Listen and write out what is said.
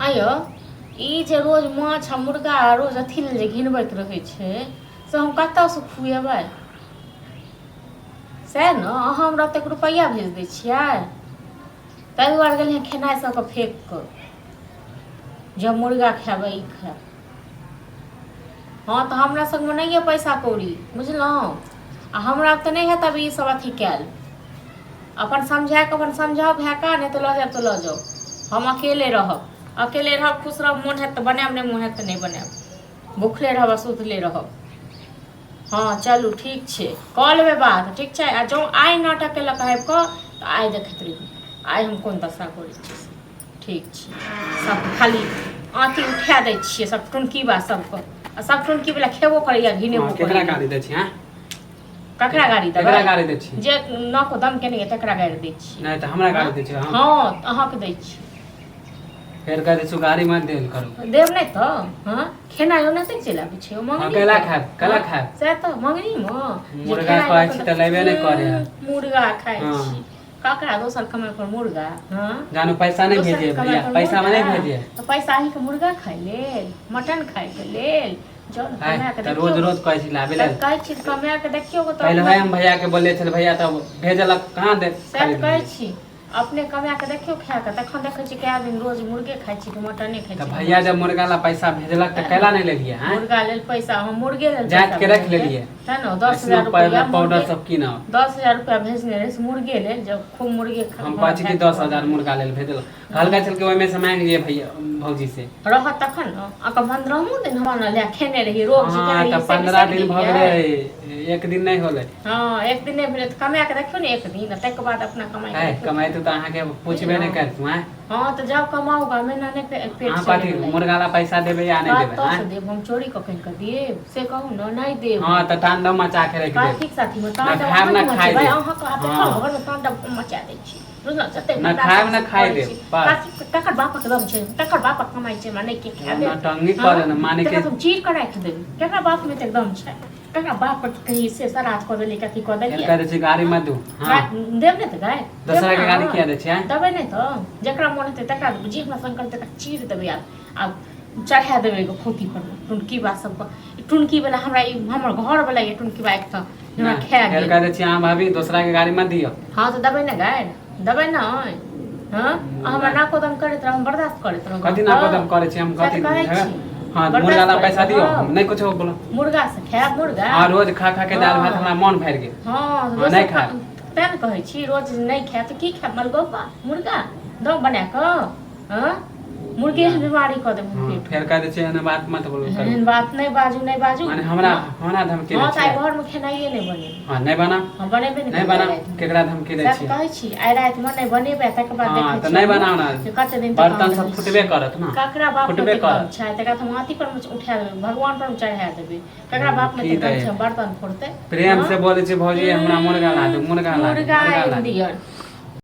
आयो ई जे रोज माछ आ मुर्गा रोज अथी लेल जे घिनबैत रहै छै से हम कतऽसँ खुएबै? सएह ने, अहाँ हमरा ओतेक रुपैआ भेज दै छियै ताहि दुआरे गेलियै खेनाइ सबके फेंक कऽ जब मुर्गा खायबै ई खायब। हाँ तऽ हमरा संगमे नहि यऽ पैसा कौड़ी, बुझलहुँ? आ हमरा तऽ नहि हेत अभी ई सब अथी कयल। अपन समझा कऽ अपन समझाउ भए कऽ, नहि तऽ लऽ जायब तऽ लऽ जाउ। हम अकेले रहब, खुश रहब, मोन हैत तऽ बनायब, नहि मोन हैत तऽ नहि बनायब, भुखले रहब आ सुतले रहब। हाँ चलू ठीक छै, कऽ लेबै बात, ठीक छै। आ जँ आइ नाटक केलक आबि कऽ तऽ आइ देखैत रही आइ हम कोन दशा करै छी। ठीक छै, सब खाली आँठी उठा दै छियै सब टुनकी बा सबके, आ सब टुनकी वाला खेबो करैया घिनेबो करैया। केकरा गाड़ी दै छी? हैं ककरा गाड़ी देबै? केकरा गाड़ी दै छी? जे नाको दम केने यऽ तकरा गाड़ी दै छी। नहीं तो हमरा गाड़ी दै छी। हाँ अहाँके दै छी। फेर कह दै छी गाड़ी मत देल करू। देब नहीं तो हाँ खेनाइ ओनाहिते चलि आबै छै मंगनी। केला खायब, केला खायब। सएह तऽ मंगनीमे मुर्गा कहै छी तऽ लेबे नहीं करे। मुर्गा खाइ छी ककरा दोसर कमाइ पर मुर्गा? हाँ जानू पैसा नहीं भेजे भैया, पैसा में नहीं भेजे तो पैसा अहीं के मुर्गा खाइ लेल, मटन खाइ के लेल जौन कमा के देखियो। रोज रोज कहै छी लाबे ले, कहै छी कमा के देखियो तो पहले हम भैया के बोले छल, भैया तब भेजलक कहां दे। सएह कहै छी अपने कमा के देखियो खा के, तखन देखै छी कए दिन रोज मुर्गे खाइ छी कि मटने खाइ छी। भैया जब मुर्गा ला पैसा भेजलक त कैला नहीं लेलिए? हैं मुर्गा लेल पैसा हम मुर्गे लेल जात के रख लेलिए है ना। 10,000 रुपया पाउडर सब कीना, 10,000 रुपया भेजने रहे मुर्गे लेल, जब खूब मुर्गे हम पाँच की 10,000 मुर्गा लेल भेजलक। हल्का चल के ओय में से मांग लिए भैया भौजी से रह तखन न आ 15 दिन हम न ले खेने रही रोज जीते रही। 15 दिन भ गेलै, एक दिन नहीं होले। हां एक दिन नहीं भेले त कमा के देखियो ने एक दिन, तक के बाद अपना कमाई है कमाई तो अहाँ के पूछबे नहीं करतू। हैं हां तो जब कमाऊगा मैंने ने पेट हां पाटी मुर्गा ला पैसा देबे या नहीं देबे? हां तो देब, हम चोरी क कहीं कर देब से कहू न नहीं देब। हां त तांडव मचा के रख देब। ठीक साथी में तांडव खाब ना खाई भाई देब। अहाँ का देखो घर में तांडव मचा दे छी, बुझल जते ना खाब ना खाई देब। तकर बाप के दम छै, तकर बाप कमाई छै माने के खाबे ना टंगी करे न माने के तुम चीर कर राख देबे। तकर बाप में त एकदम छै, तकर बाप पर कहीं से सराज क देली कथि क देली कह दे छी गाड़ी मत दू। हां देब ने त गाय दूसरा के गाड़ी किया दे छै? दबे नहीं तो जकरा मन हेते तकरा जी हमरा शंकर तक चीर देबे आ चढ़ा देबे गो खोती पर टुनकी बा सब को। टुनकी वाला हमरा हमर घर वाला ये टुनकी बा एक त हमरा खा गेल। कह दे छी हां भाभी दूसरा के गाड़ी मत दियो। हां तो दबे ना गाय दबे ना। हां हमरा ना कोदम करत रह, हम बर्दाश्त करत रह। कथि ना कोदम करे छी हम? कथि हां मुर्गा ला पैसा दियो, नहीं कुछ बोलो। मुर्गा से खाब मुर्गा? हां रोज खा खा के दाल भात हमरा मन भर गेल। हां नहीं खा तेन कहै छी रोज नहीं खा त की खा मलगोपा मुर्गा दो बना क। हां मुर्गे से बीमारी क देबे। फिर कह दे छी एना बात मत बोलो। एहन बात नहीं बाजू माने हमरा धमकी दे छी। हां घर में खेनाइए नहीं बने। हां नहीं बना। हां बनेबे नहीं बना केकरा धमकी दे छी? कहै छी आइ रात में नहीं बनेबे तक बाद देखै छी। हां त नहीं बनाओ ना, कते दिन बर्तन सब फुटबे करत ना। ककरा बाप फुटबे करत छै तकरा हम हाथी पर उठा देबे, भगवान पर चढ़ा देबे। ककरा बाप में त बर्तन फोड़ते। प्रेम से बोले छी भौजी हमरा मुर्गा ला दे, मुर्गा ला दे। मुर्गा इंडियन